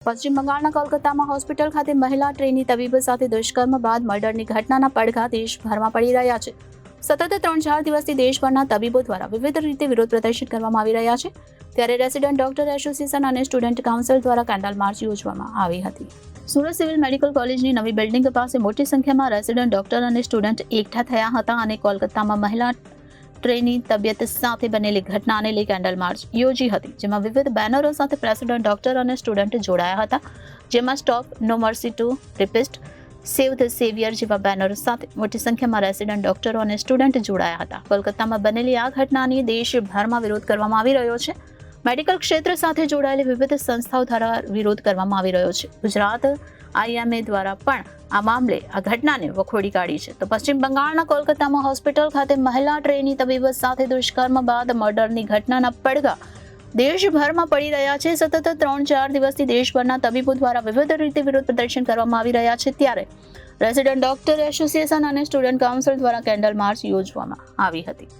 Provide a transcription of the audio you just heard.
પશ્ચિમ બંગાળના કોલકાતામાં હોસ્પિટલ ખાતે મહિલા ટ્રેની તબીબ સાથે દુષ્કર્મ બાદ મર્ડરની ઘટનાના પડઘા દેશભરમાં પડી રહ્યા છે. સતત 3-4 દિવસથી દેશભરના તબીબો દ્વારા વિવિધ રીતે વિરોધ પ્રદર્શન કરવામાં આવી રહ્યા છે. ત્યારે રેસિડેન્ટ ડોક્ટર એસોસિએશન અને સ્ટુડન્ટ કાઉન્સિલ દ્વારા કેન્ડલ માર્ચ યોજવામાં આવી હતી. સુરત સિવિલ મેડિકલ કોલેજની નવી બિલ્ડિંગ પાસે મોટી સંખ્યામાં રેસિડેન્ટ ડોક્ટર અને સ્ટુડન્ટ એકઠા થયા હતા અને કોલકાતામાં મહિલા ટ્રેની તબિયત સાથે બનેલી ઘટનાને લઈ કેન્ડલ માર્ચ યોજી હતી, જેમાં વિવિધ બેનરો સાથે પ્રેસિડેન્ટ ડોક્ટર અને સ્ટુડન્ટ જોડાયા હતા. જેમાં stop no mercy to rapist, save the saviour જેવા બેનરો સાથે મોટી સંખ્યામાં રેસિડેન્ટ ડોક્ટરો અને સ્ટુડન્ટ જોડાયા હતા. કોલકાતામાં બનેલી આ ઘટનાની દેશભરમાં વિરોધ કરવામાં આવી રહ્યો છે. મેડિકલ ક્ષેત્ર સાથે જોડાયેલી વિવિધ સંસ્થાઓ દ્વારા વિરોધ કરવામાં આવી રહ્યો છે. ગુજરાત IMA દ્વારા પણ આ મામલે આ ઘટનાને વખોડી કાઢી છે. તો પશ્ચિમ બંગાળના કોલકાતામાં હોસ્પિટલ ખાતે મહિલા ટ્રેની તબીબ સાથે દુષ્કર્મ બાદ મર્ડરની ઘટનાના પડઘા દેશભરમાં પડી રહ્યા છે. સતત 3-4 દિવસથી દેશભરના તબીબો દ્વારા વિવિધ રીતે વિરોધ પ્રદર્શન કરવામાં આવી રહ્યા છે. ત્યારે રેસિડેન્ટ ડોક્ટર એસોસિએશન અને સ્ટુડન્ટ કાઉન્સિલ દ્વારા કેન્ડલ માર્ચ યોજવામાં આવી હતી.